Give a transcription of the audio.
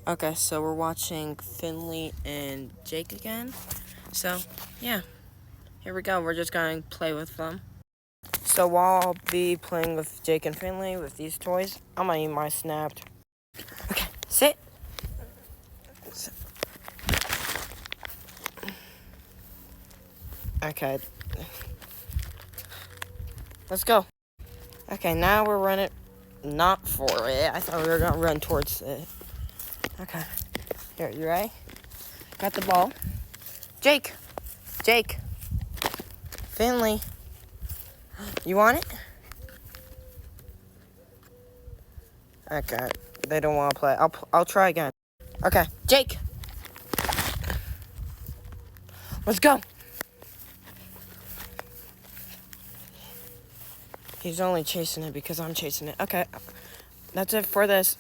Okay, so we're watching Finley and Jake again. So, yeah, here we go. We're just going to play with them. So while I'll be playing with Jake and Finley with these toys, I'm going to eat my snapped. Okay, sit. Okay. Let's go. Okay, now we're running not for it. I thought we were going to run towards it. Okay. Here, you ready? Got the ball. Jake. Jake. Finley. You want it? Okay. They don't want to play. I'll try again. Okay. Jake. Let's go. He's only chasing it because I'm chasing it. Okay. That's it for this.